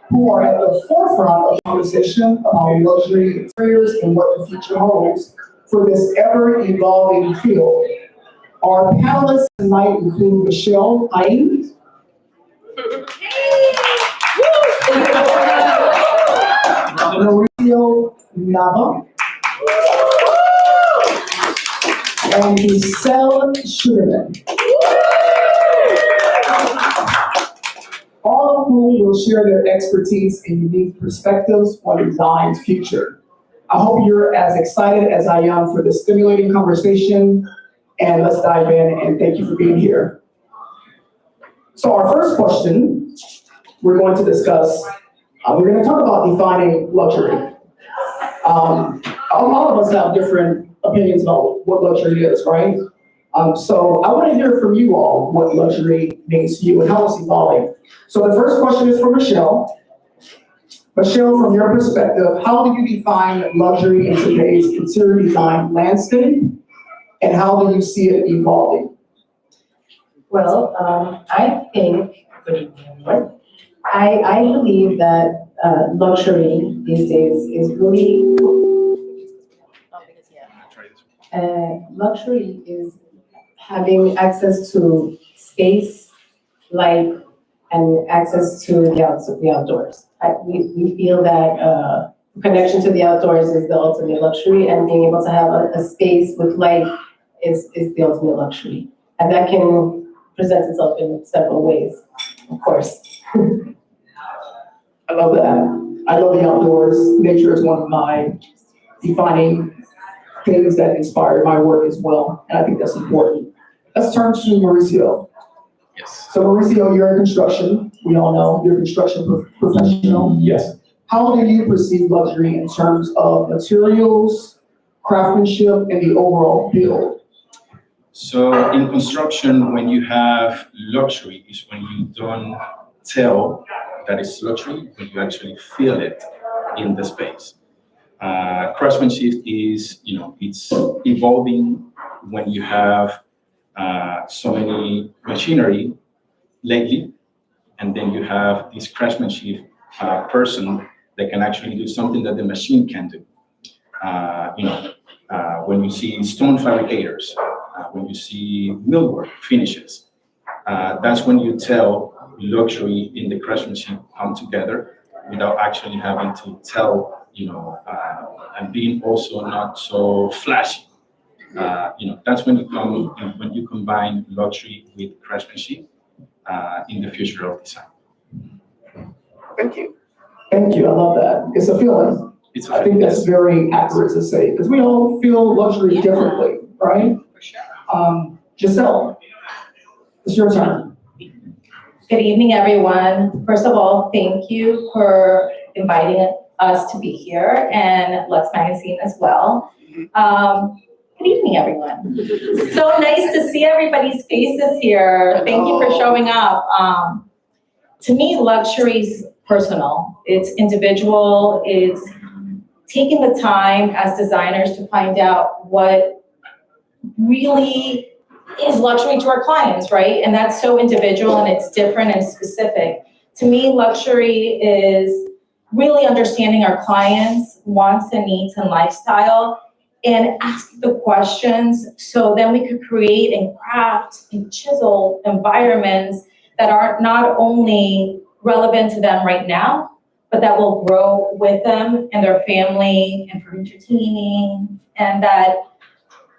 who are at the forefront of conversation about luxury interiors and what the future holds for this ever-evolving field. Our panelists tonight include Michelle Haim, Mauricio Nava, and Giselle Sugerman. All of whom will share their expertise and unique perspectives on design's future. I hope you're as excited as I am for this stimulating conversation, and let's dive in, and thank you for being here. So our first question we're going to discuss, we're going to talk about defining luxury. A lot of us have different opinions about what luxury is, right? So I want to hear from you all what luxury means to you and how it's evolving. So the first question is for Michelle. Michelle, from your perspective, how do you define luxury in today's interior design landscape, and how do you see it evolving? Well, I think, good evening, everyone. I believe that luxury these days is really, luxury is having access to space, light, and access to the outdoors. We feel that connection to the outdoors is the ultimate luxury, and being able to have a space with light is the ultimate luxury. And that can present itself in several ways, of course. I love that. I love the outdoors. Nature is one of my defining things that inspired my work as well, and I think that's important. Let's turn to Mauricio. Yes. So Mauricio, you're in construction. We all know you're a construction professional. Yes. How do you perceive luxury in terms of materials, craftsmanship, and the overall build? So in construction, when you have luxury, is when you don't tell that it's luxury, when you actually feel it in the space. Craftsmanship is, it's evolving when you have so many machinery lately, and then you have this craftsmanship person that can actually do something that the machine can do. When you see stone fabricators, when you see millwork finishes, that's when you tell luxury in the craftsmanship come together without actually having to tell, and being also not so flashy. That's when you combine luxury with craftsmanship in the future of design. Thank you. Thank you. I love that. It's a feeling. I think that's very accurate to say, because we all feel luxury differently, right? For sure. Giselle, it's your turn. Good evening, everyone. First of all, thank you for inviting us to be here, and LUXE Magazine as well. Good evening, everyone. So nice to see everybody's faces here. Thank you for showing up. To me, luxury is personal. It's individual. It's taking the time as designers to find out what really is luxury to our clients, right? And that's so individual, and it's different and specific. To me, luxury is really understanding our clients' wants and needs and lifestyle, and ask the questions so then we could create and craft and chisel environments that are not only relevant to them right now, but that will grow with them and their family and for entertaining, and that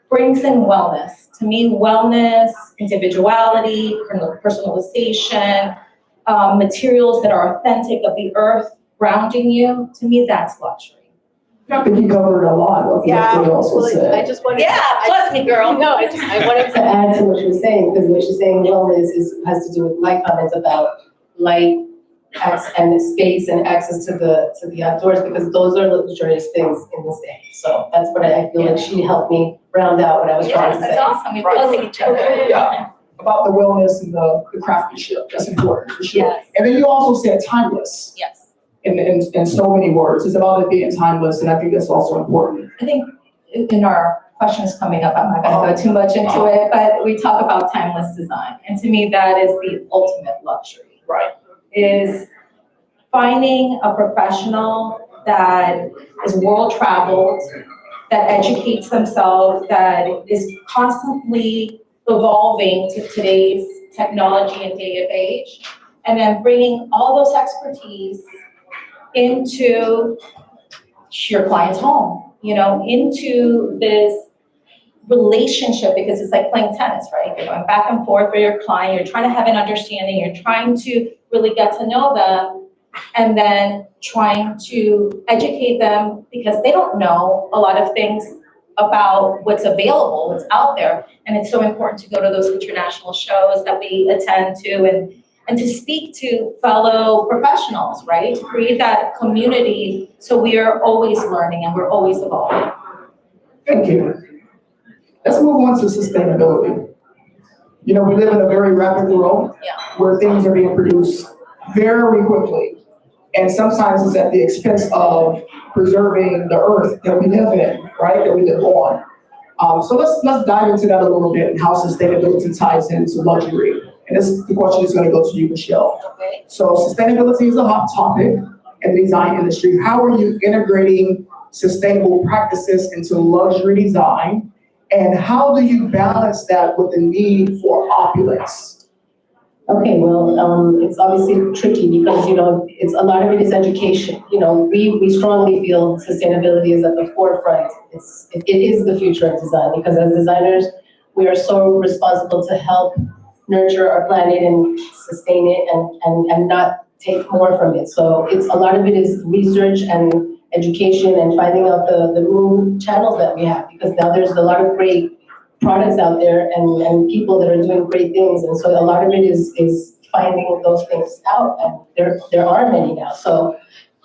brings in wellness. To me, wellness, individuality, personalization, materials that are authentic of the earth grounding you, to me, that's luxury. I think you covered a lot of what you also said. I just wanted Trust me, girl. No, I wanted To add to what you're saying, because what you're saying, wellness has to do with my comments about light and space and access to the outdoors, because those are luxurious things in this day. So that's what I feel like she helped me round out what I was trying to say. That's awesome. We're blessing each other. Yeah, about the wellness and the craftsmanship. That's important for sure. Yes. And then you also said timeless. Yes. In so many words. It's about it being timeless, and I think that's also important. I think in our questions coming up, I'm not going to go too much into it, but we talk about timeless design. And to me, that is the ultimate luxury. Right. Is finding a professional that is world traveled, that educates themselves, that is constantly evolving to today's technology and day of age, and then bringing all those expertise into your client's home, into this relationship, because it's like playing tennis, right? You're going back and forth with your client, you're trying to have an understanding, you're trying to really get to know them, and then trying to educate them because they don't know a lot of things about what's available, what's out there. And it's so important to go to those international shows that we attend to and to speak to fellow professionals, right? To create that community so we are always learning and we're always evolving. Thank you. Let's move on to sustainability. We live in a very rapid world where things are being produced very quickly. And sometimes it's at the expense of preserving the earth that we live in, right, that we live on. So let's dive into that a little bit and how sustainability ties into luxury. And the question is going to go to you, Michelle. Okay. So sustainability is a hot topic in the design industry. How are you integrating sustainable practices into luxury design? And how do you balance that with the need for opulence? Okay, well, it's obviously tricky because, it's a lot of it is education. We strongly feel sustainability is at the forefront. It is the future of design because as designers, we are so responsible to help nurture our planet and sustain it and not take more from it. So a lot of it is research and education and finding out the new channels that we have, because now there's a lot of great products out there and people that are doing great things. And so a lot of it is finding those things out, and there are many now. So,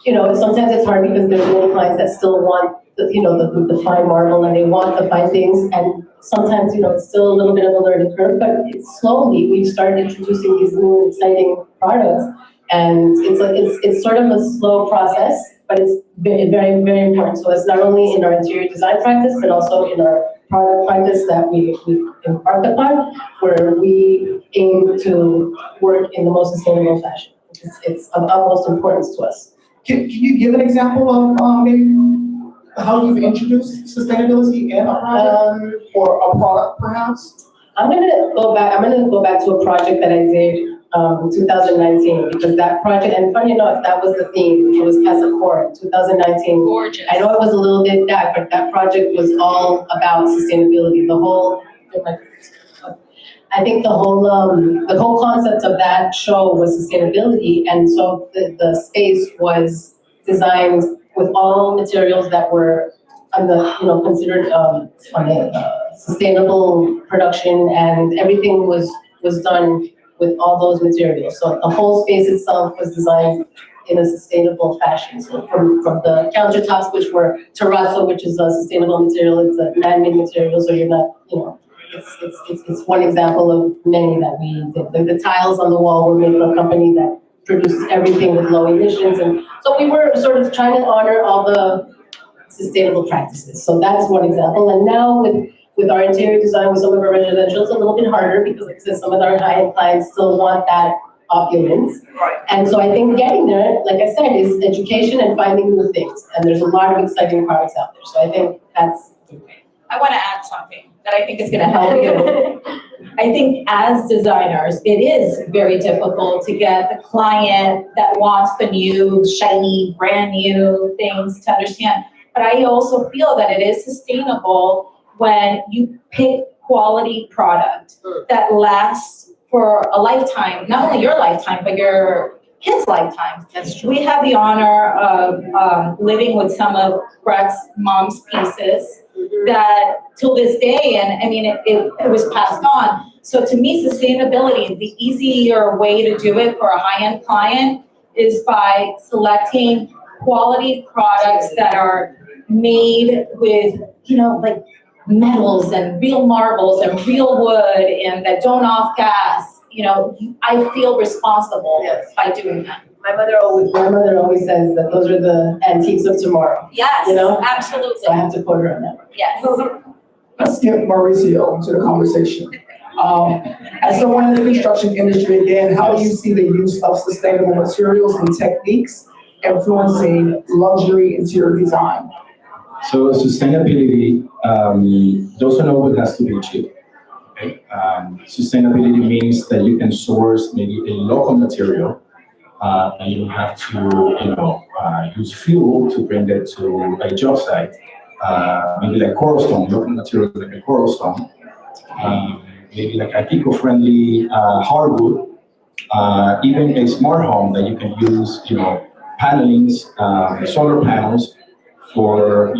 sometimes it's hard because there's many clients that still want the fine marble and they want the fine things. And sometimes, it's still a little bit of a learning curve, but slowly we've started introducing these new exciting products. And it's sort of a slow process, but it's very, very, very important. So it's not only in our interior design practice, but also in our product practice that we embarked upon, where we aim to work in the most sustainable fashion. It's of utmost importance to us. Can you give an example of maybe how you've introduced sustainability in a product or a product perhaps? I'm gonna go back to a project that I did in 2019, because that project, and funny enough, that was the theme. It was Casa Core 2019. Gorgeous. I know it was a little bit dark, but that project was all about sustainability. I think the whole concept of that show was sustainability, and so the space was designed with all materials that were considered on the sustainable production, and everything was done with all those materials. So the whole space itself was designed in a sustainable fashion. So from the countertops, which were terrazzo, which is a sustainable material, it's a man-made material, so you're not, it's one example of many that we did. The tiles on the wall were made from a company that produces everything with low emissions. And so we were sort of trying to honor all the sustainable practices. So that's one example. And now with our interior design, with some of our residential, it's a little bit harder because, like I said, some of our high-end clients still want that opulence. Right. And so I think getting there, like I said, is education and finding new things. And there's a lot of exciting products out there. So I think that's. I want to add something that I think is going to help you. I think as designers, it is very difficult to get the client that wants the new, shiny, brand new things to understand. But I also feel that it is sustainable when you pick quality product that lasts for a lifetime, not only your lifetime, but your kids' lifetime. That's true. We have the honor of living with some of Brett's mom's pieces that till this day, and I mean, it was passed on. So to me, sustainability, the easier way to do it for a high-end client is by selecting quality products that are made with, like metals and real marbles and real wood and that don't off-gas. I feel responsible by doing that. My mother always says that those are the antiques of tomorrow. Yes, absolutely. So I have to quote her on that one. Yes. Let's get Mauricio to the conversation. As someone in the construction industry, again, how do you see the use of sustainable materials and techniques influencing luxury interior design? So sustainability doesn't always has to be cheap. Okay? Sustainability means that you can source maybe a local material, and you don't have to, use fuel to bring it to a job site. Maybe like coral stone, local material like a coral stone. Maybe like an eco-friendly hardwood. Even a smart home that you can use, panelings, solar panels for,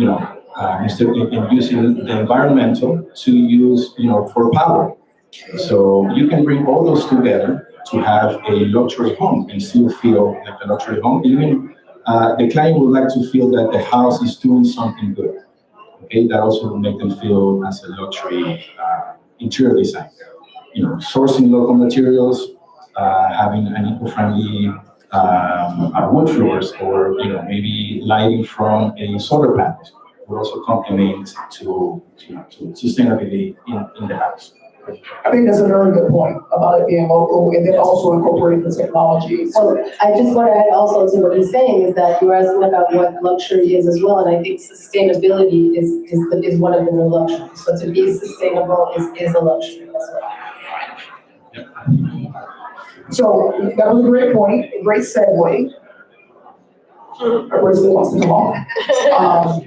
instead of using the environmental to use, for power. So you can bring all those together to have a luxury home and still feel like a luxury home. Even the client would like to feel that the house is doing something good. Okay, that also will make them feel as a luxury interior design. Sourcing local materials, having an eco-friendly wood floors, or maybe lighting from a solar panels would also complement to sustainability in the house. I think that's a very good point about it being local and then also incorporating the technology. Well, I just want to add also to what he's saying is that you're asking about what luxury is as well, and I think sustainability is one of the new luxuries. So to be sustainable is a luxury as well. So that was a great point, a great segue. Everybody still wants to come on.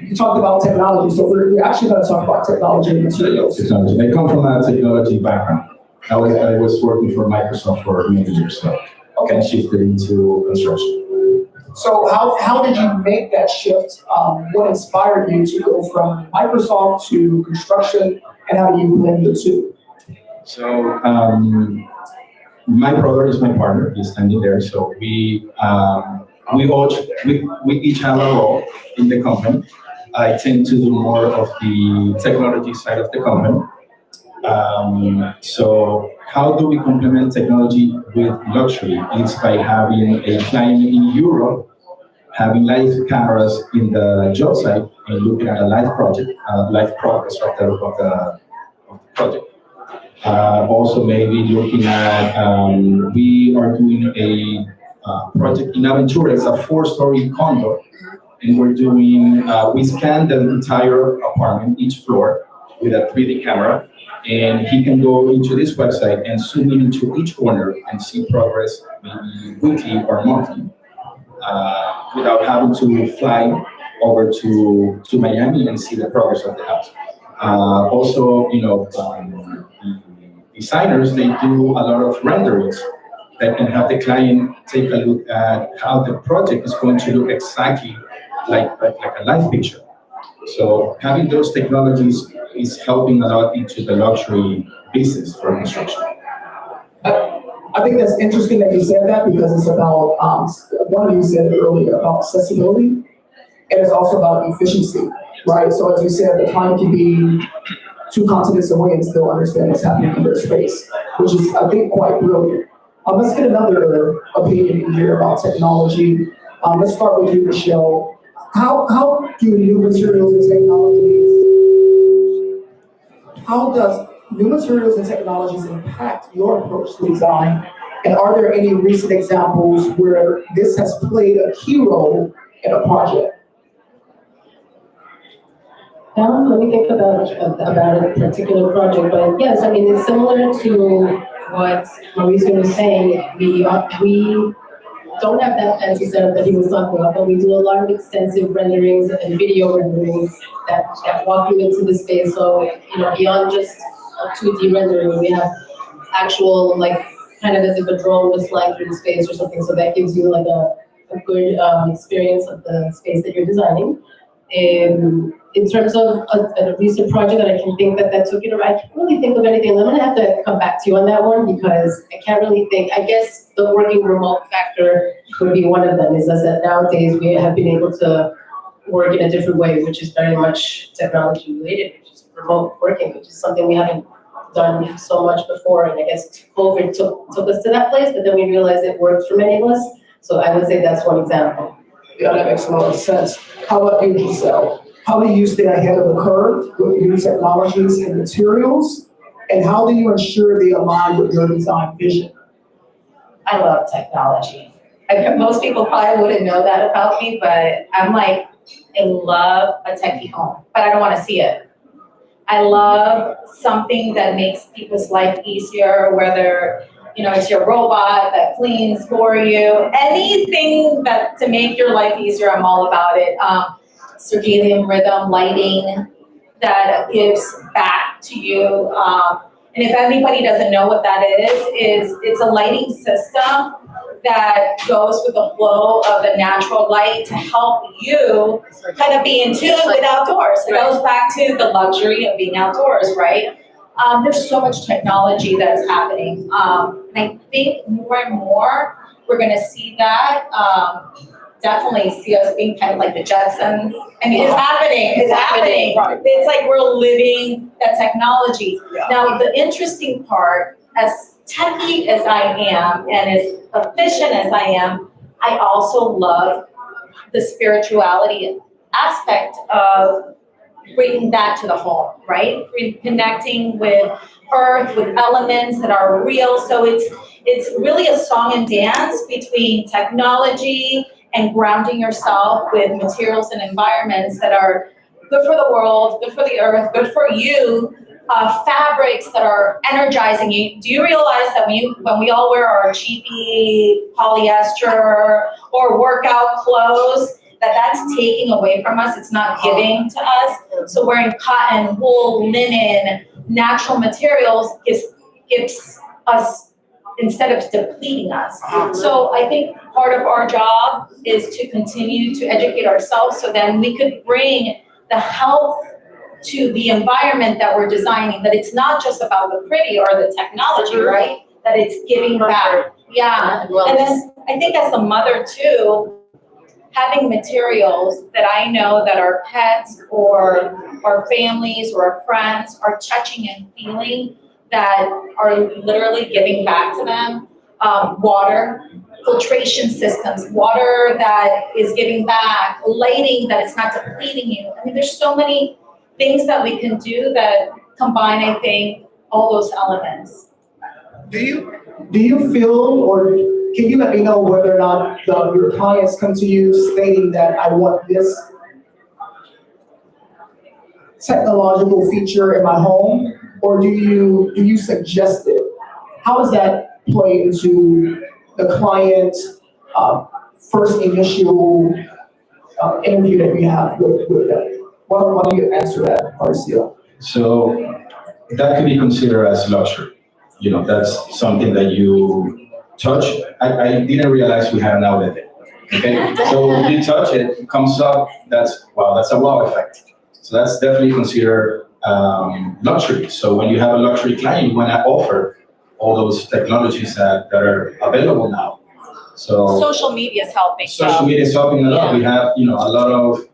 You talked about technology, so we're actually going to talk about technology and materials. Technology. I come from a technology background. I was working for Microsoft for many years, so Okay. I shifted into construction. So how did you make that shift? What inspired you to go from Microsoft to construction, and how do you blend the two? So my brother is my partner. He's standing there. So we each have a role in the company. I tend to do more of the technology side of the company. So how do we complement technology with luxury? It's by having a client in Europe, having live cameras in the job site and looking at a live progress of the project. Also maybe looking at, we are doing a project in Aventura. It's a 4-story condo, and we're doing, we scan the entire apartment, each floor, with a 3D camera, and he can go into this website and zoom in into each corner and see progress, maybe weekly or monthly, without having to fly over to Miami and see the progress of the house. Also, the designers, they do a lot of renderings that can have the client take a look at how the project is going to look exactly like a live picture. So having those technologies is helping a lot into the luxury business for construction. I think that's interesting that you said that, because it's about, one of you said earlier about accessibility, and it's also about efficiency, right? So as you said, the client can be 2 continents away and still understand what's happening in their space, which is, I think, quite brilliant. Let's get another opinion here about technology. Let's start with you, Michelle. How do new materials and technologies, how does new materials and technologies impact your approach to design? And are there any recent examples where this has played a key role in a project? Let me think about a particular project, but yes, I mean, it's similar to what Mauricio was saying. We don't have that fancy setup that he was talking about, but we do a lot of extensive renderings and video renderings that walk you into the space. So, beyond just a 2D rendering, we have actual, kind of as if a drone was flying through the space or something. So that gives you like a good experience of the space that you're designing. In terms of a recent project that I can think that took it, I can't really think of anything. I'm gonna have to come back to you on that one, because I can't really think. I guess the working remote factor would be one of them, is that nowadays we have been able to work in a different way, which is very much technology related, which is remote working, which is something we haven't done so much before. And I guess COVID took us to that place, but then we realized it worked for many of us. So I would say that's one example. Yeah, that makes a lot of sense. How about you, Giselle? How do you stay ahead of the curve with new technologies and materials? And how do you ensure they align with your design vision? I love technology. Most people probably wouldn't know that about me, but I'm like, I love a techie home, but I don't want to see it. I love something that makes people's life easier, whether, it's your robot that cleans for you, anything that to make your life easier, I'm all about it. Circadian rhythm, lighting that gives back to you. And if anybody doesn't know what that is it's a lighting system that goes with the flow of the natural light to help you kind of be in tune with outdoors. It goes back to the luxury of being outdoors, right? There's so much technology that's happening. And I think more and more we're going to see that. Definitely see us being kind of like the Jetsons. I mean, it's happening. It's happening. Right. It's like we're living that technology. Yeah. Now, the interesting part, as techie as I am and as efficient as I am, I also love the spirituality aspect of bringing that to the home, right? Reconnecting with earth, with elements that are real. So it's really a song and dance between technology and grounding yourself with materials and environments that are good for the world, good for the earth, good for you, fabrics that are energizing you. Do you realize that when we all wear our cheapy polyester or workout clothes, that's taking away from us, it's not giving to us? So wearing cotton, wool, linen, natural materials gives us, instead of depleting us. So I think part of our job is to continue to educate ourselves so then we could bring the health to the environment that we're designing, that it's not just about the pretty or the technology, right? That it's giving back. Yeah. And then I think as a mother too, having materials that I know that our pets or our families or our friends are touching and feeling, that are literally giving back to them. Water, filtration systems, water that is giving back, lighting that is not depleting you. I mean, there's so many things that we can do that combine, I think, all those elements. Do you feel, or can you let me know whether or not your clients come to you stating that I want this technological feature in my home, or do you suggest it? How does that play into the client's first initial interview that we have with them? Why don't you answer that, Mauricio? So that could be considered as luxury. That's something that you touch. I didn't realize we had an outlet there. Okay, so you touch it, it comes up. That's a wow effect. So that's definitely considered luxury. So when you have a luxury client, you want to offer all those technologies that are available now. So Social media is helping. social media is helping a lot. We have a lot of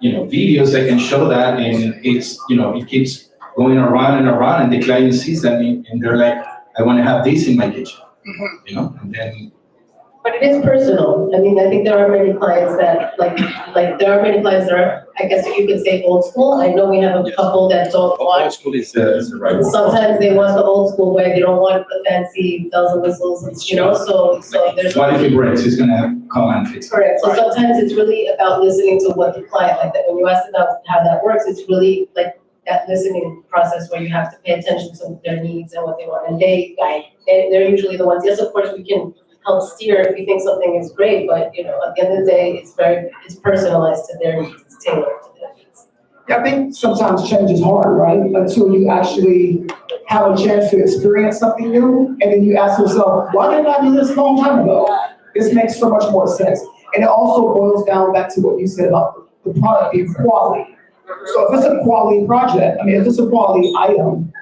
videos that can show that, and it keeps going around and around, and the client sees them and they're like, I want to have this in my kitchen. And then. But it is personal. I mean, I think there are many clients that like there are many clients that are, I guess you could say, old school. I know we have a couple that don't want. Old school is the right word. Sometimes they want the old school way. They don't want the fancy bells and whistles, and, So there's. What if it breaks? It's gonna come and fix it. Correct. So sometimes it's really about listening to what the client, like that. When you ask about how that works, it's really like that listening process where you have to pay attention to their needs and what they want, and they're usually the ones. Yes, of course, we can help steer if we think something is great, but at the end of the day, it's personalized to their needs, it's tailored to their needs. Yeah, I think sometimes change is hard, right? Until you actually have a chance to experience something new, and then you ask yourself, why didn't I do this a long time ago? This makes so much more sense. And it also boils down back to what you said about the product being quality. So if it's a quality project, if it's a quality item,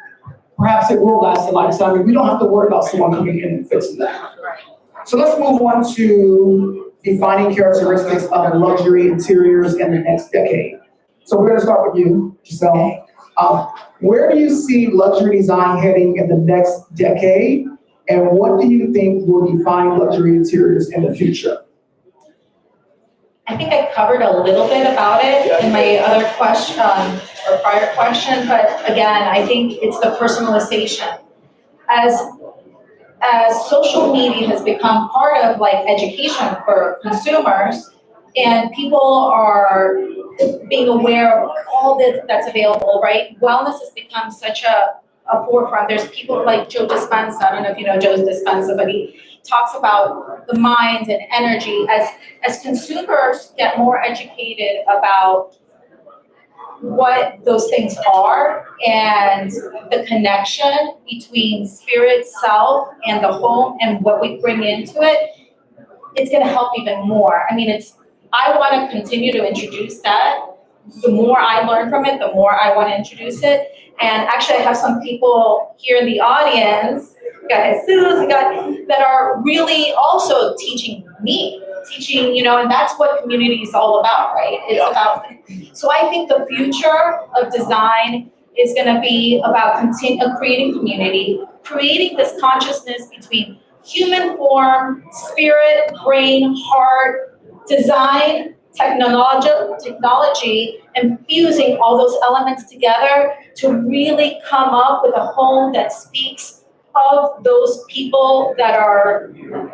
perhaps it will last a lifetime. We don't have to worry about someone coming in and fixing that. So let's move on to defining characteristics of luxury interiors in the next decade. So we're going to start with you, Giselle. Where do you see luxury design heading in the next decade? And what do you think will define luxury interiors in the future? I think I covered a little bit about it in my other question, or prior question, but again, I think it's the personalization. As social media has become part of like education for consumers, and people are being aware of all that's available, right? Wellness has become such a forefront. There's people like Joe Dispenza, I don't know if you know Joe Dispenza, but he talks about the mind and energy. As consumers get more educated about what those things are and the connection between spirit, self, and the home and what we bring into it, it's gonna help even more. I mean, I wanna continue to introduce that. The more I learn from it, the more I wanna introduce it. And actually, I have some people here in the audience, we got Jesus, that are really also teaching me, and that's what community is all about, right? It's about, so I think the future of design is gonna be about creating community, creating this consciousness between human form, spirit, brain, heart, design, technology, and fusing all those elements together to really come up with a home that speaks of those people that are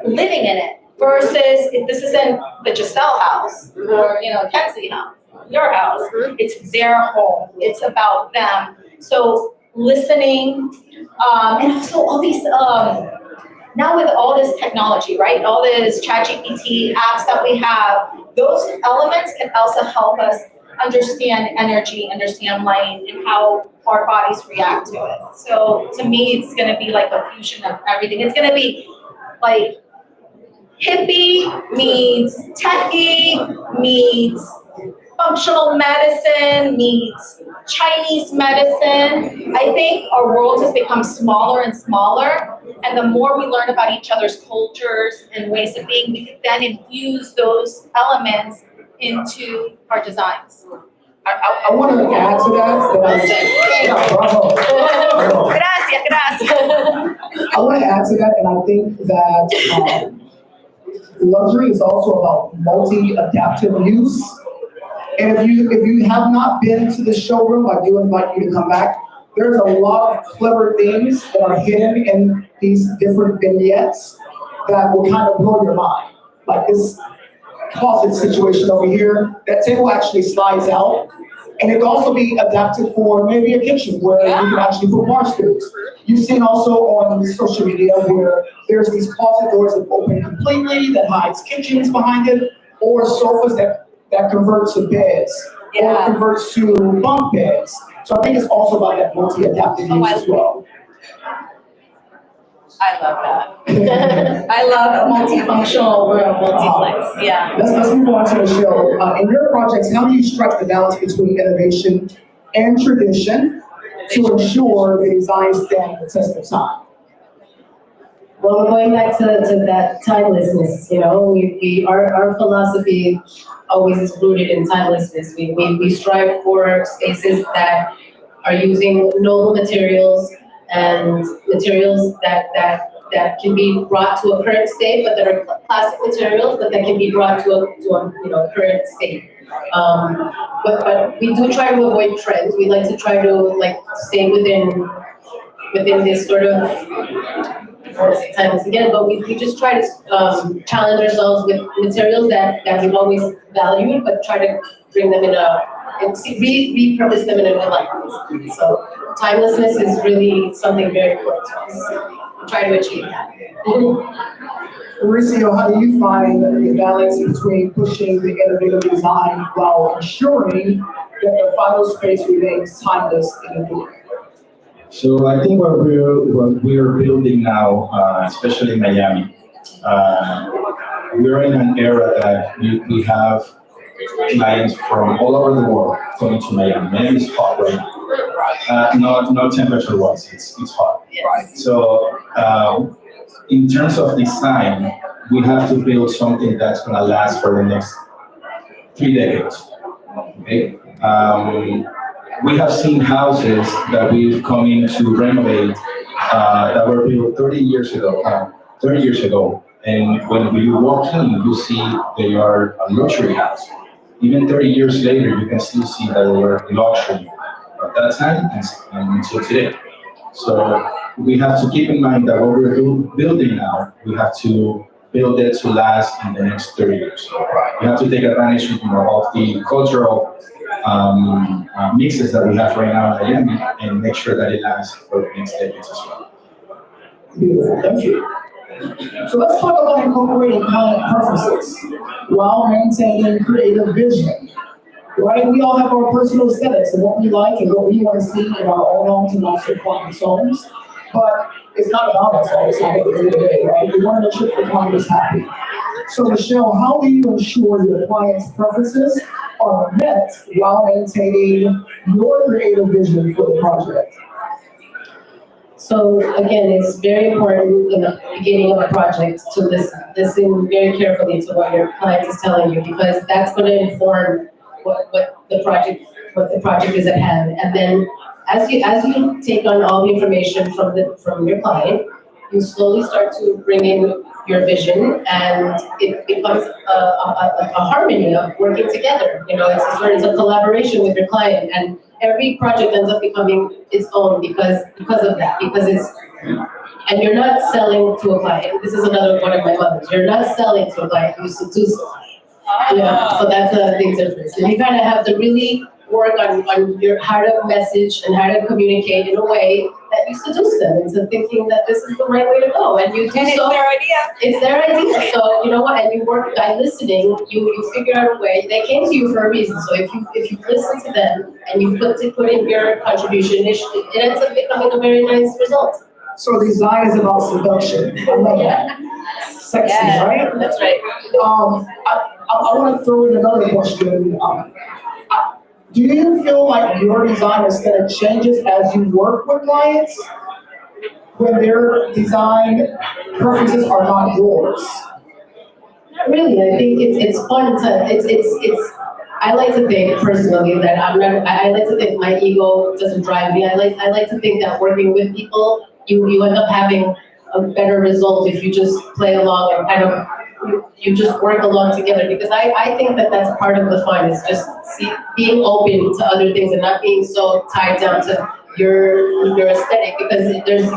living in it. Versus if this isn't the Giselle house or Kenzie house, your house, it's their home. It's about them. So listening, and also all these now with all this technology, right? All this ChatGPT apps that we have, those elements can also help us understand energy, understand light, and how our bodies react to it. So to me, it's gonna be like a fusion of everything. It's gonna be like hippie meets techie meets functional medicine meets Chinese medicine. I think our world has become smaller and smaller, and the more we learn about each other's cultures and ways of being, we can then infuse those elements into our designs. I want to add to that. Gracias. I want to add to that, and I think that luxury is also about multi-adaptive use. And if you have not been to the showroom, I do invite you to come back. There's a lot of clever things that are hidden in these different vignettes that will kind of blow your mind. Like this closet situation over here, that table actually slides out. And it can also be adapted for maybe a kitchen where you can actually put bar stools. You've seen also on social media where there's these closet doors that open completely, that hides kitchens behind it, or sofas that converts to beds, or converts to bunk beds. So I think it's also about that multi-adaptive use as well. I love that. I love a multifunctional room, multiplex, yeah. Let's move on to Michelle. In your projects, how do you strike the balance between innovation and tradition to ensure the design stand the test of time? Well, going back to that timelessness, our philosophy always is rooted in timelessness. We strive for spaces that are using noble materials and materials that can be brought to a current state, but that are classic materials, but that can be brought to a current state. But we do try to avoid trends. We like to try to stay within this sort of, I want to say timeless again, but we just try to challenge ourselves with materials that we've always valued, but try to bring them repurpose them in a new light. So timelessness is really something very important to us. We try to achieve that. Mauricio, how do you find the balance between pushing the innovative design while ensuring that the final space remains timeless and enduring? So I think what we're building now, especially in Miami, we're in an era that we have clients from all over the world coming to Miami. Miami is hot right now. Not temperature-wise, it's hot. Right. So in terms of design, we have to build something that's going to last for the next 3 decades. Okay. We have seen houses that we've come in to renovate that were built 30 years ago, And when you walk in, you see they are a luxury house. Even 30 years later, you can still see that they were luxury at that time and until today. So we have to keep in mind that what we're building now, we have to build it to last in the next 30 years. We have to take advantage, of the cultural mixes that we have right now in Miami and make sure that it lasts for the next decades as well. Beautiful, thank you. So let's talk about incorporating client preferences while maintaining creative vision. Right? We all have our personal aesthetics and what we like and what we want to see in our own homes and also clients' homes. But it's not about us all the time at the end of the day, right? We want to make sure the client is happy. So Michelle, how do you ensure your clients' preferences are met while maintaining your creative vision for the project? So again, it's very important in the beginning of a project to listen very carefully to what your client is telling you, because that's going to inform what the project is at hand. And then as you take on all the information from your client, you slowly start to bring in your vision, and it becomes a harmony of working together. It's a collaboration with your client, and every project ends up becoming its own because of that. And you're not selling to a client. This is another one of my mothers. You're not selling to a client. You seduce them. So that's a big difference. And you kind of have to really work on how to message and how to communicate in a way that you seduce them into thinking that this is the right way to go. And you do It's so. their idea. It's their idea. So you know what? And you work by listening. You figure out a way. They came to you for a reason. So if you listen to them and you put in your contribution, it ends up becoming a very nice result. So design is about seduction. I love that. Sexy, Yeah, right? that's right. I want to throw in another question. Do you feel like your design aesthetic changes as you work with clients when their design preferences are not yours? Not really. I think it's fun to I like to think personally that I like to think my ego doesn't drive me. I like to think that working with people, you end up having a better result if you just play along and kind of you just work along together, because I think that that's part of the fun, is just being open to other things and not being so tied down to your aesthetic, because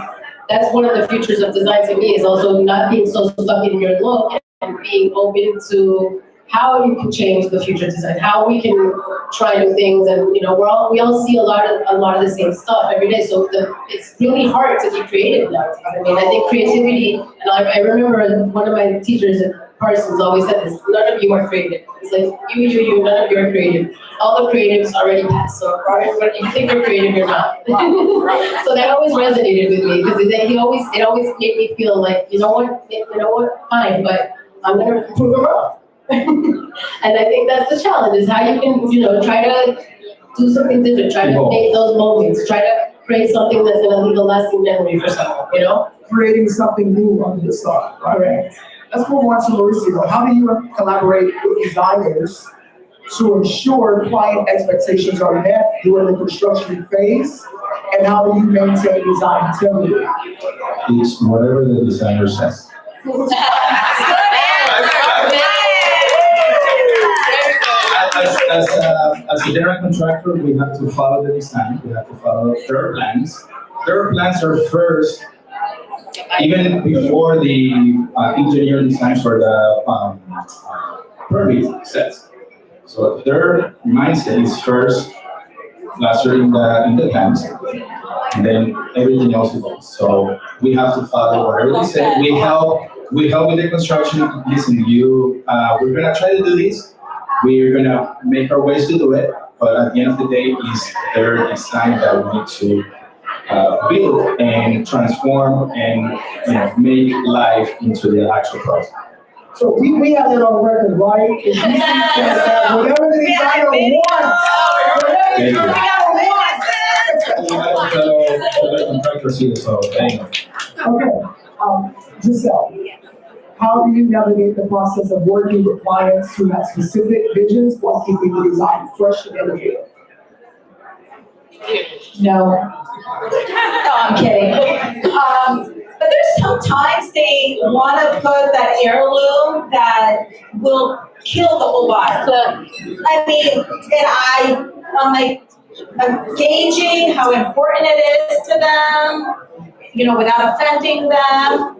that's one of the futures of design to me, is also not being so stuck in your look and being open to how you can change the future design, how we can try new things. And we all see a lot of the same stuff every day, so it's really hard to be creative nowadays. I mean, I think creativity, and I remember one of my teachers at Parsons always said this: none of you are creative. It's like you, none of you are creative. All the creatives already passed, so whether you think you're creative or not. So that always resonated with me, because it always made me feel like, you know what, fine, but I'm gonna prove it wrong. And I think that's the challenge, is how you can, try to do something different, try to make those moments, try to create something that's gonna leave a lasting memory for someone, Creating something new under the sun, right? Correct. Let's move on to Mauricio. How do you collaborate with designers to ensure client expectations are met during the construction phase? And how do you maintain design integrity? It's whatever the designer says. As a general contractor, we have to follow the design. We have to follow their plans. Their plans are first, even before the engineering designs for the permit sets. So their mindset is first plastered in the plans, and then everything else evolves. So we have to follow whatever they say. We help with the construction. Listen, we're gonna try to do this. We're gonna make our ways to do it, but at the end of the day, it's their design that we need to build and transform and make life into the actual process. So we have it on record, right? If you see that, whatever the designer wants, Thank you. wants. We have fellow contractors here, so thank you. Okay, Giselle, how do you navigate the process of working with clients who have specific visions while keeping the design fresh and innovative? No. No, I'm kidding. But there's sometimes they want to put that heirloom that will kill the whole vibe. I mean, I'm like, I'm gauging how important it is to them, without offending them.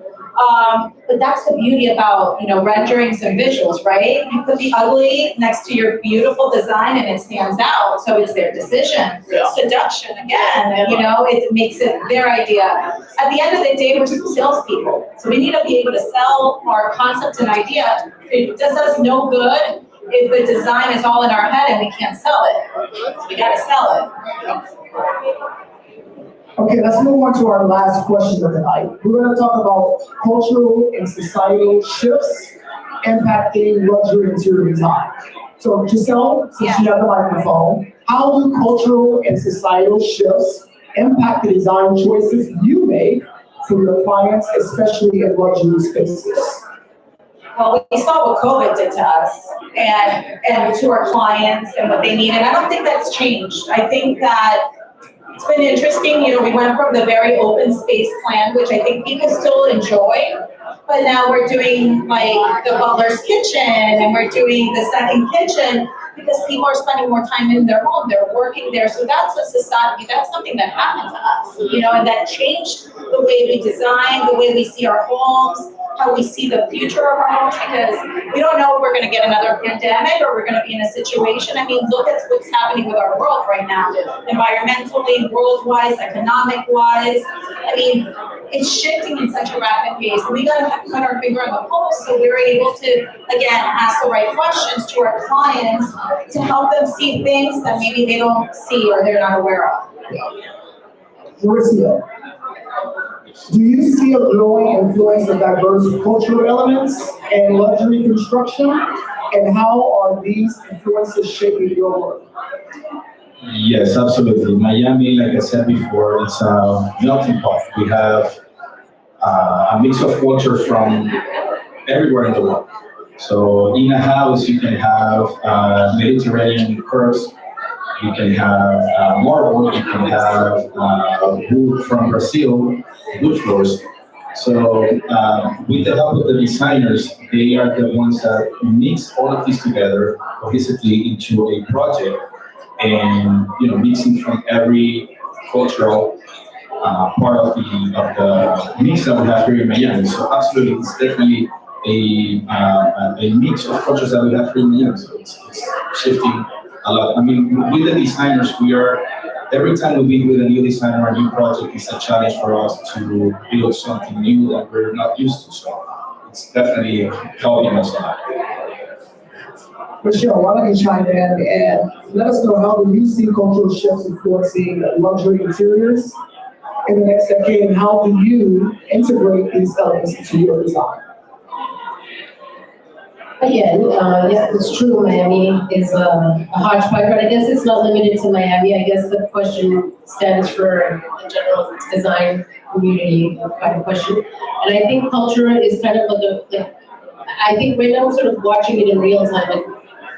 But that's the beauty about, renderings and visuals, right? You put the ugly next to your beautiful design and it stands out. So it's their decision. Yeah. Seduction again, it makes it their idea. At the end of the day, we're salespeople. So we need to be able to sell our concept and idea. It does us no good if the design is all in our head and we can't sell it. So we gotta sell it. Okay, let's move on to our last question of the night. We're going to talk about cultural and societal shifts impacting luxury interior design. So Giselle, since you have the microphone, how do cultural and societal shifts impact the design choices you make for your clients, especially in luxury spaces? Well, we saw what COVID did to us and to our clients and what they need, and I don't think that's changed. I think that it's been interesting, we went from the very open space plan, which I think people still enjoy, but now we're doing like the butler's kitchen and we're doing the second kitchen because people are spending more time in their home, they're working there. So that's a society, that's something that happened to us, and that changed the way we design, the way we see our homes, how we see the future of our homes, because we don't know if we're going to get another pandemic or we're going to be in a situation. I mean, look at what's happening with our world right now, environmentally, world-wise, economic-wise. I mean, it's shifting in such a rapid pace. We got to put our finger on the pulse so we're able to, again, ask the right questions to our clients to help them see things that maybe they don't see or they're not aware of. Mauricio, do you see a growing influence of diverse cultural elements in luxury construction? And how are these influences shaping your work? Yes, absolutely. Miami, like I said before, it's a melting pot. We have a mix of culture from everywhere in the world. So in a house, you can have Mediterranean curves, you can have marble, you can have wood from Brazil, wood floors. So with the help of the designers, they are the ones that mix all of this together cohesively into a project, and mixing from every cultural part of the mix that we have here in Miami. So absolutely, it's definitely a mix of cultures that we have here in Miami. So it's shifting a lot. I mean, with the designers, every time we meet with a new designer or a new project, it's a challenge for us to build something new that we're not used to. So it's definitely helping us a lot. Michelle, why don't you chime in and let us know, how do you see cultural shifts influencing luxury interiors in the next decade, and how do you integrate these elements into your design? Again, yeah, it's true, Miami is a hodgepodge, but I guess it's not limited to Miami. I guess the question stands for the general design community kind of question. And I think culture is kind of like I think right now we're sort of watching it in real time and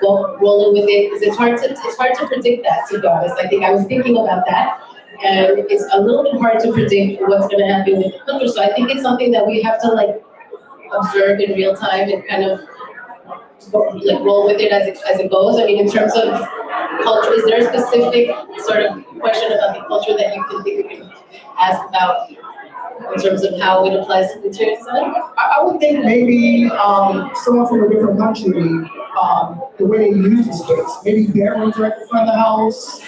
rolling with it, because it's hard to predict that, to be honest. I think I was thinking about that, and it's a little bit hard to predict what's going to happen with the culture. So I think it's something that we have to observe in real time and kind of roll with it as it goes. I mean, in terms of culture, is there a specific sort of question about the culture that you can think we can ask about in terms of how it applies to interior design? I would think maybe someone from a different country, the way they use the space. Maybe bedrooms are at the front of the house.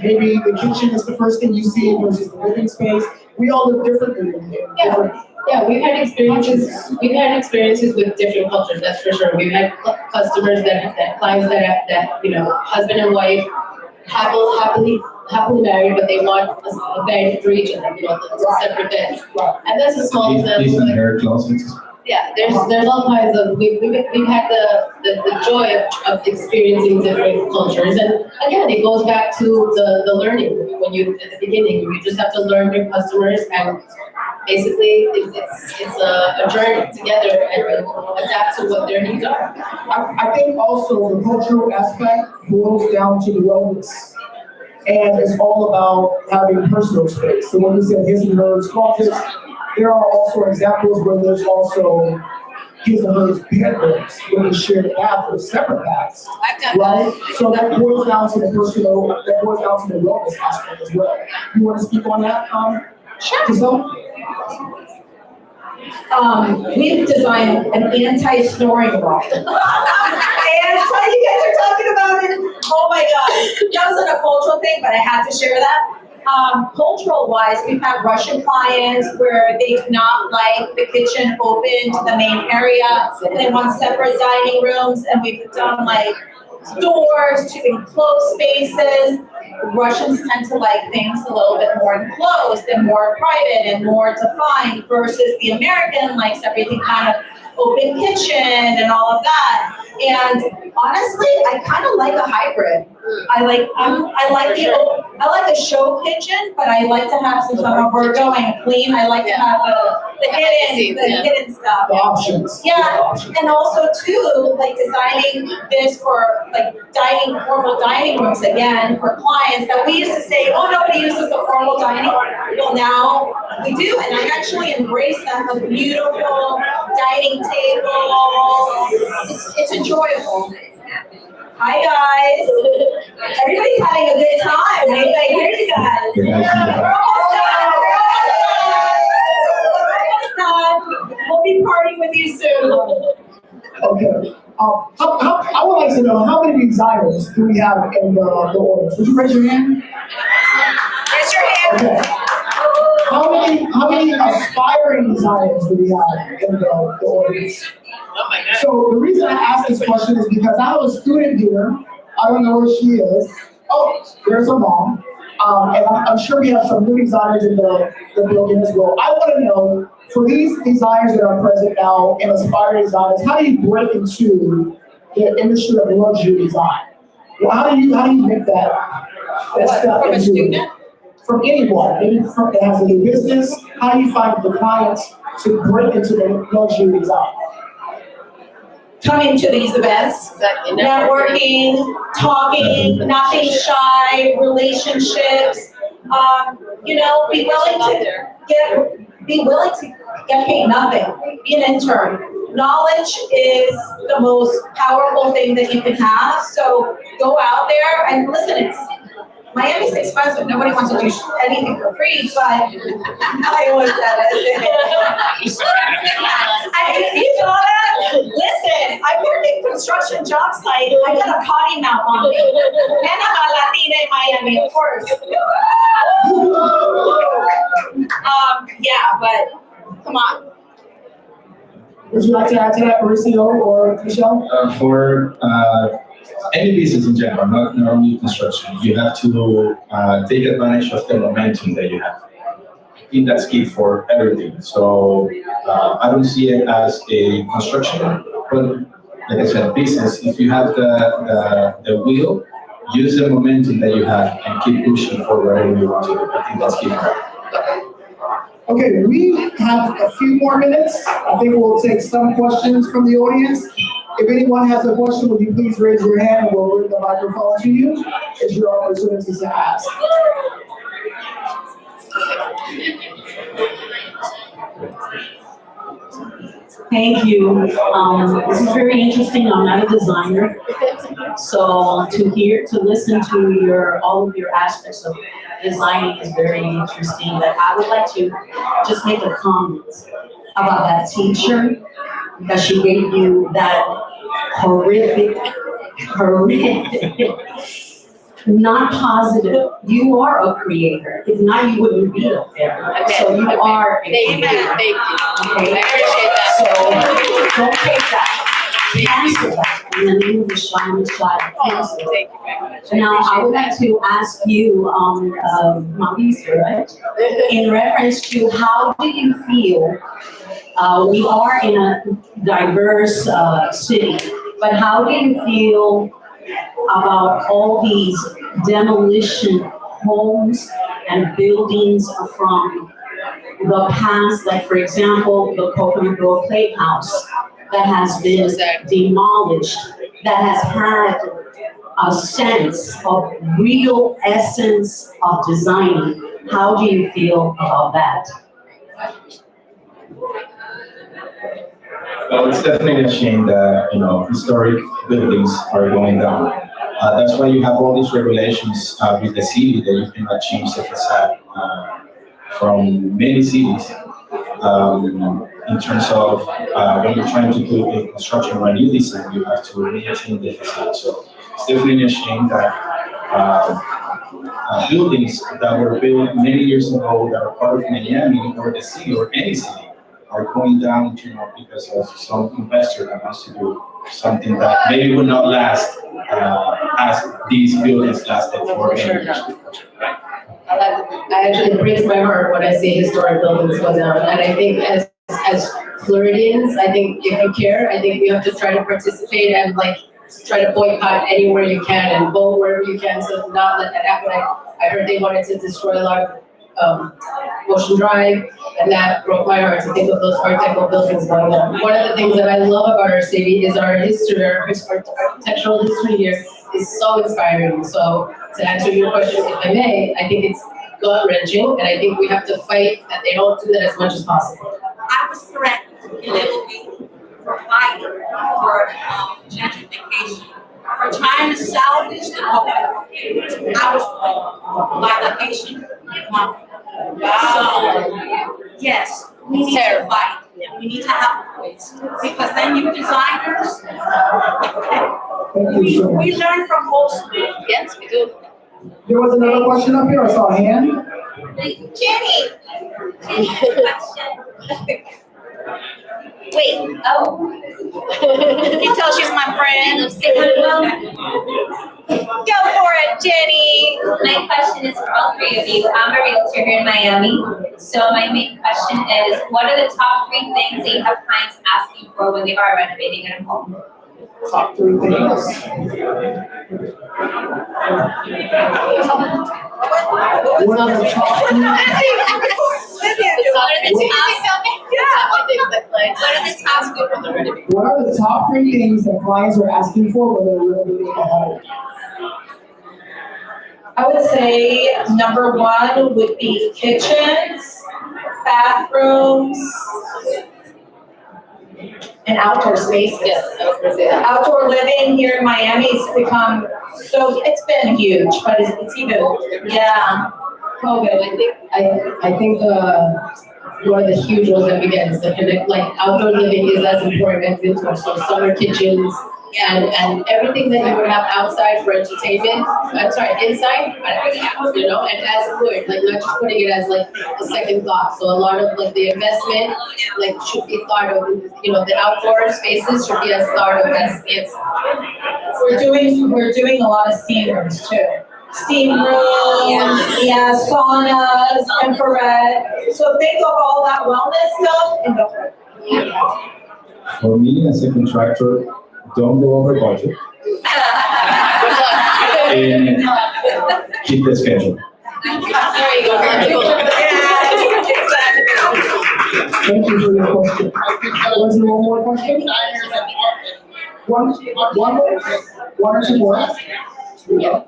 Maybe the kitchen is the first thing you see versus the living space. We all live differently in different. Yeah, we've had experiences with different cultures, that's for sure. We've had customers clients that husband and wife, happily married, but they want a bed for each of them, the separate beds. And that's a small example. Yeah, there's all kinds of, we've had the joy of experiencing different cultures. And again, it goes back to the learning. When at the beginning, you just have to learn your customers, and basically it's a journey together and adapt to what their needs are. I think also the cultural aspect boils down to the wellness. And it's all about having personal space. So when you said his and hers closets, there are also examples where there's also his or her bedrooms where they share the bath or separate baths, I've done right? So that boils down to the personal, that boils down to the wellness aspect as well. You want to speak on that, Giselle? We've designed an anti-snoring room. And while you guys are talking about it, oh my God, that wasn't a cultural thing, but I had to share that. Cultural wise, we've had Russian clients where they do not like the kitchen open to the main area. And they want separate dining rooms, and we've done like doors to enclosed spaces. Russians tend to like things a little bit more enclosed and more private and more defined versus the American likes everything kind of open kitchen and all of that. And honestly, I kind of like a hybrid. I like a show kitchen, but I like to have, since I'm a Virgo and clean, I like to have the hidden stuff. The options. Yeah, and also too, like designing this for like formal dining rooms again for clients that we used to say, oh, nobody uses the formal dining. Well, now we do, and I actually embrace that, a beautiful dining table. It's enjoyable. Hi guys. Everybody's having a good time. I hear you guys. We're almost done. We'll be partying with you soon. Okay. I would like to know how many designers do we have in the audience? Would you raise your hand? Raise your hand. Okay. How many aspiring designers do we have in the audience? Oh my God. So the reason I ask this question is because I have a student here. I don't know where she is. Oh, there's her mom. And I'm sure we have some new designers in the building as well. I want to know, for these designers that are present now and aspiring designers, how do you break into the industry of luxury design? Well, how do you make that step From a into student? from anyone, maybe that has a new business? How do you find the clients to break into the luxury design? Coming to these events, networking, talking, not being shy, relationships. Be willing to get paid nothing. Be an intern. Knowledge is the most powerful thing that you can have. So go out there and listen. Miami's expensive. Nobody wants to do anything for free, but I always said it. You saw that? Listen, I worked in construction job site. I got a potty mouth on me. And I'm a Latina in Miami, of course. But come on. Would you like to add to that, Mauricio or Michelle? For any business in general, not only construction, you have to take advantage of the momentum that you have. I think that's key for everything. So I don't see it as a construction, but like I said, business, if you have the will, use the momentum that you have and keep pushing for wherever you want to go. I think that's key for everything. Okay, we have a few more minutes. I think we'll take some questions from the audience. If anyone has a question, would you please raise your hand and we'll bring the microphone to you. It's your opportunity to ask. Thank you. This is very interesting. I'm not a designer. So to listen to all of your aspects of designing is very interesting. But I would like to just make a comment about that teacher that she gave you that horrific, not positive. You are a creator. If not, you wouldn't be up there. Okay. So you are a Thank you. creator. Thank you. Okay. I appreciate that. So don't take that. Cancel that. In the name of the Shine Child, cancel it. Thank you very much. Now, I would like to ask you, Mauricio, right? In reference to how do you feel, we are in a diverse city, but how do you feel about all these demolition homes and buildings from the past, like for example, the Coconut Grove Playhouse that has been demolished, that has had a sense of real essence of designing. How do you feel about that? Well, it's definitely a shame that, historic buildings are going down. That's why you have all these regulations with the city that you cannot change the facade from many cities. In terms of when you're trying to do a construction or a new design, you have to maintain the facade. So it's definitely a shame that buildings that were built many years ago that are part of Miami or the city or any city are going down, because of some investor that wants to do something that maybe would not last as these buildings lasted for many years. It breaks my heart when I see historic buildings go down, and I think as Floridians, I think if you care, I think you have to try to participate and try to boycott anywhere you can and vote wherever you can to not let that happen. I heard they wanted to destroy a lot of Ocean Drive, and that broke my heart to think of those Art Deco buildings going down. One of the things that I love about our city is our history, our architectural history here is so inspiring. So to answer your question, if I may, I think it's gut-wrenching, and I think we have to fight that they don't do that as much as possible. I was threatened illegally for fighting for gentrification, for trying to salvage the public. I was by the Haitian mafia. So, yes, we need to fight. We need to have a voice. Because then you designers, we learn from most. Yes, we do. There was another question up here, I saw a hand. Jenny, question. Wait, oh. You tell she's my friend. Go for it, Jenny. My question is for all three of you. I'm a realtor here in Miami. So my main question is, what are the top 3 things that you have clients asking for when they are renovating a home? Top 3 things. What are the top 3? What are the top 3 things that clients are asking for when they're renovating a home? I would say number 1 would be kitchens, bathrooms, and outdoor spaces. Yes, I was gonna say that. Outdoor living here in Miami's become it's been huge, but it's even, yeah. COVID, I think one of the huge ones that we get is outdoor living is as important as indoor. So summer kitchens and everything that you would have outside for entertainment. I'm sorry, inside, and as good, not just putting it as a second thought. So a lot of the investment should be thought of. The outdoor spaces should be as thought of as it's. We're doing a lot of steam rooms too. Steam rooms, yeah, saunas, infrared. So think of all that wellness stuff in the home. For me as a contractor, don't go over budget and keep the schedule. There you go. Thank you for your question. Was there one more question? One more? 1 or 2 more? Yeah.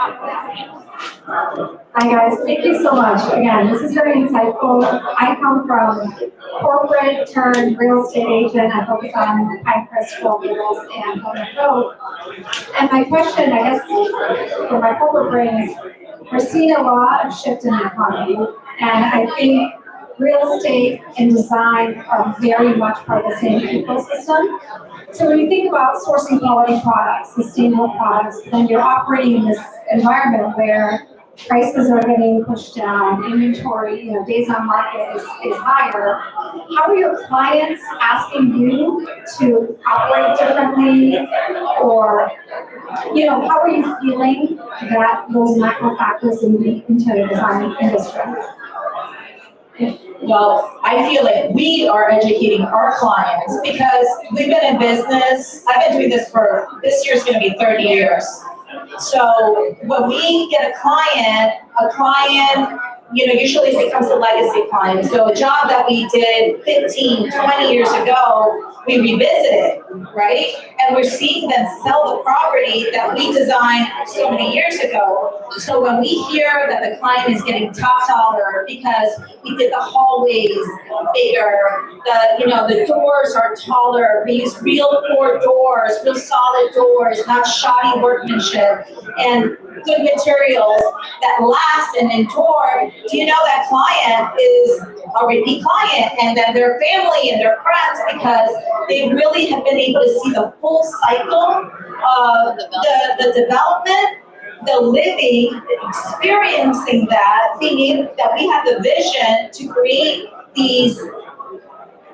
Hi guys, thank you so much. Again, this is very insightful. I come from corporate turned real estate agent. I focus on Pinecrest, Hills, and Plymouth Road. And my question, I guess, for my corporate brain is, we're seeing a lot of shift in the economy, and I think real estate and design are very much part of the same ecosystem. So when you think about sourcing quality products, sustainable products, then you're operating in this environment where prices are getting pushed down, inventory, days on market is higher. How are your clients asking you to operate differently, or how are you feeling that those macro factors lead into the design industry? Well, I feel like we are educating our clients because we've been in business. I've been doing this year's going to be 30 years. So when we get a client usually it becomes a legacy client. So a job that we did 15, 20 years ago, we revisit it, right? And we're seeing them sell the property that we designed so many years ago. So when we hear that the client is getting top dollar because we did the hallways bigger, the doors are taller, we use real core doors, real solid doors, not shoddy workmanship, and good materials that last and endure, do you know that client is a repeat client, and then their family and their friends, because they really have been able to see the full cycle of the development, the living, experiencing that, being able, that we have the vision to create these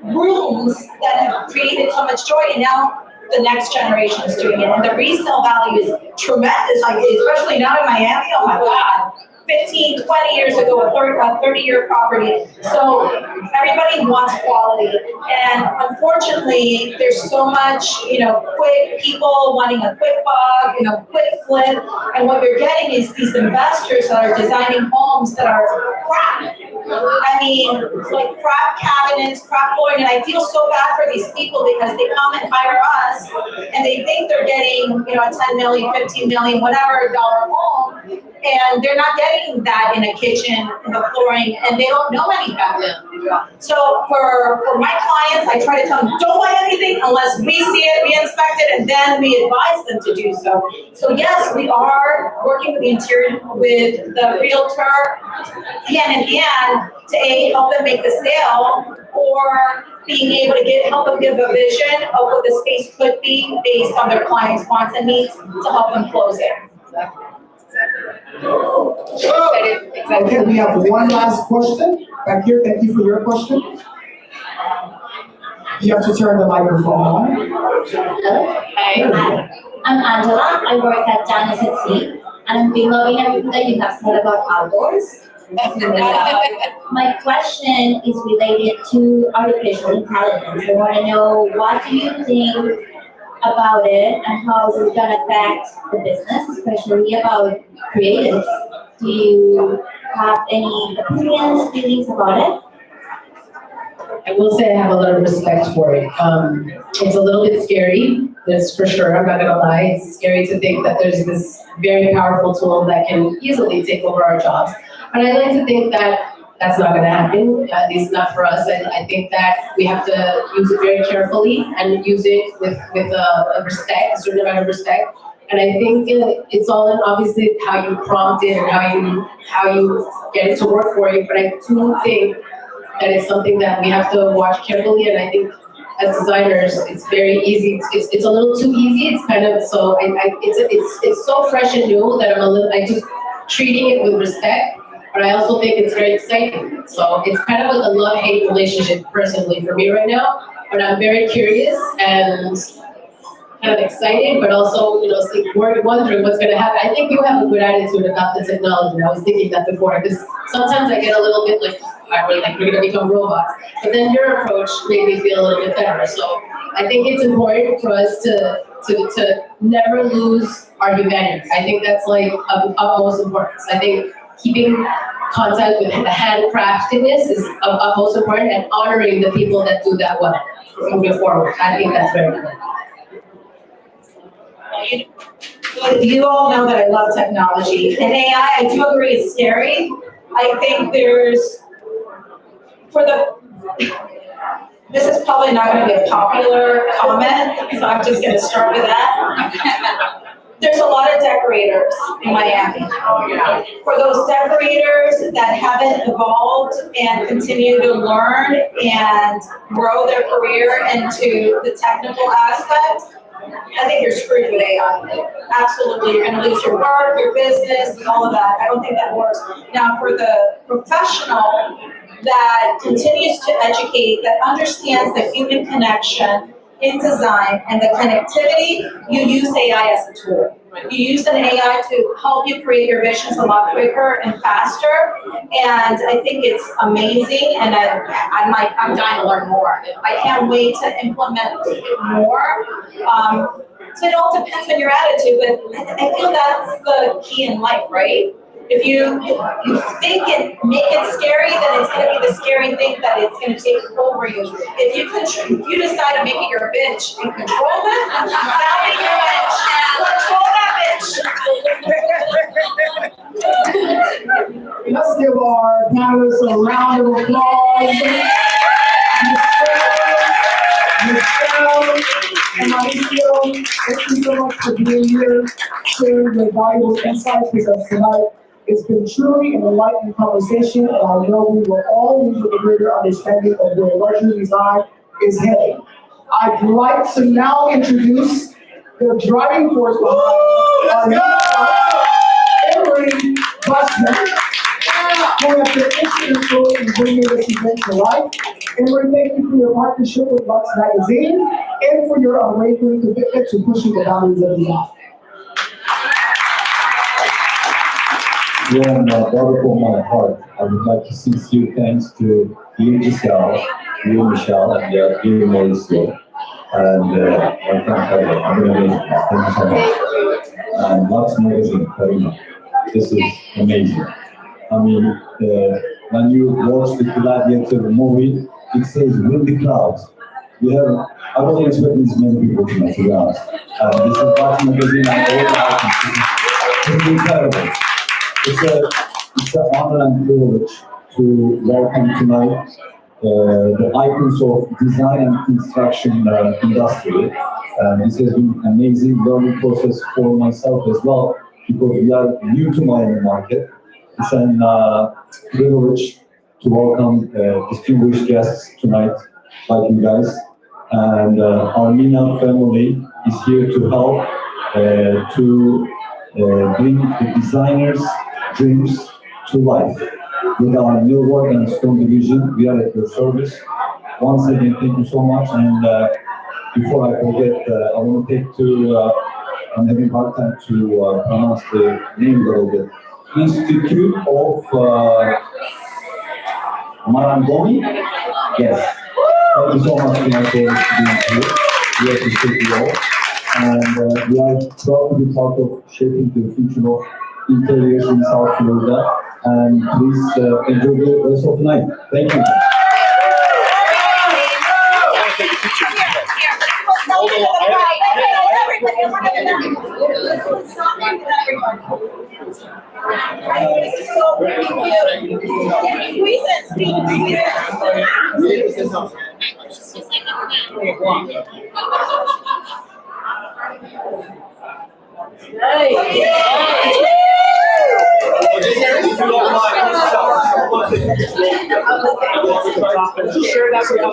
rooms that have created so much joy, and now the next generation is doing it. And the resale value is tremendous, like especially now in Miami, oh my God. 15, 20 years ago, a 30-year property. So everybody wants quality. And unfortunately, there's so much, quick people wanting a quick buck, quick flip. And what you're getting is these investors that are designing homes that are crap. I mean, like crap cabinets, crap flooring. And I feel so bad for these people because they come and hire us and they think they're getting, a 10 million, 15 million, whatever dollar home. And they're not getting that in a kitchen, in the flooring, and they don't know any better. So for my clients, I try to tell them, don't buy anything unless we see it, we inspect it, and then we advise them to do so. So yes, we are working with the interior, with the realtor, hand in hand, to help them make the sale, or being able to help them give a vision of what the space could be based on their clients' wants and needs to help them close it. Okay, we have one last question back here. Thank you for your question. You have to turn the microphone on. Hi, I'm Angela. I work at Janice at Sea, and I've been loving everything that you have said about outdoors. My question is related to artificial intelligence. I want to know, what do you think about it, and how is it going to affect the business, especially about creatives? Do you have any opinions, feelings about it? I will say I have a lot of respect for it. It's a little bit scary, that's for sure, I'm not gonna lie. It's scary to think that there's this very powerful tool that can easily take over our jobs. But I like to think that that's not gonna happen, at least not for us. I think that we have to use it very carefully and use it with a respect, a certain amount of respect. And I think it's all in obviously how you prompt it and how you get it to work for you. But I do think that it's something that we have to watch carefully. And I think as designers, it's very easy. It's a little too easy. It's kind of so. It's so fresh and new that I just treating it with respect. But I also think it's very exciting. So it's kind of like a love-hate relationship personally for me right now. But I'm very curious and kind of excited, but also, wondering what's going to happen. I think you have a good attitude about the technology. I was thinking that before, because sometimes I get a little bit like, we're going to become robots. But then your approach made me feel a little bit better. So I think it's important for us to never lose our humanity. I think that's like of utmost importance. I think keeping contact with the handcraftedness is of utmost important, and honoring the people that do that well moving forward. I think that's very important. You all know that I love technology, and AI, I do agree, it's scary. I think this is probably not going to be a popular comment, so I'm just going to start with that. There's a lot of decorators in Miami. For those decorators that haven't evolved and continue to learn and grow their career into the technical aspect, I think you're screwed with AI. Absolutely, you're going to lose your work, your business, and all of that. I don't think that works. Now, for the professional that continues to educate, that understands the human connection in design and the connectivity, you use AI as a tool. You use an AI to help you create your visions a lot quicker and faster. And I think it's amazing, and I'm dying to learn more. I can't wait to implement more. So it all depends on your attitude, but I feel that's the key in life, right? If you think it, make it scary, then it's gonna be the scary thing that it's gonna take over you. If you decide to make it your bitch and control it, that'll be your bitch. Control that bitch. Let's give our panelists a round of applause. Michelle and Mauricio, thank you so much for being here, sharing your valuable insights with us tonight. It's been truly an enlightening conversation, and I know we will all leave with a greater understanding of where luxury design is heading. I'd like to now introduce the driving force behind our new Busman, who has been instrumental in bringing this event to life. And we thank you for your partnership with Lux Magazine and for your unwavering commitment to pushing the boundaries of design. From the bottom of my heart, I would like to sincere thanks to you, Giselle, you, Michelle, and you, Mauricio, and my friend Heather. I'm going to thank you so much. And Lux Magazine, Karina. This is amazing. I mean, when you watch the Gladiator movie, it says windy clouds. I wasn't expecting this many people tonight, to be honest. This is Lux Magazine and all items. It's incredible. It's an honor and privilege to welcome tonight the icons of design and construction industry. This has been an amazing learning process for myself as well, because we are new to Miami market. It's an privilege to welcome distinguished guests tonight, like you guys. And Armina family is here to help to bring the designers' dreams to life. With our millwork and stone division, we are at your service. Once again, thank you so much. And before I forget, I want to take to, I'm having a hard time to pronounce the name a little bit. Institute of Marangoni? Yes. Thank you so much for being here. We appreciate you all. And we are proud to be part of shaping the future of interiors in South Florida. And please enjoy the rest of the night. Thank you. Share that with us.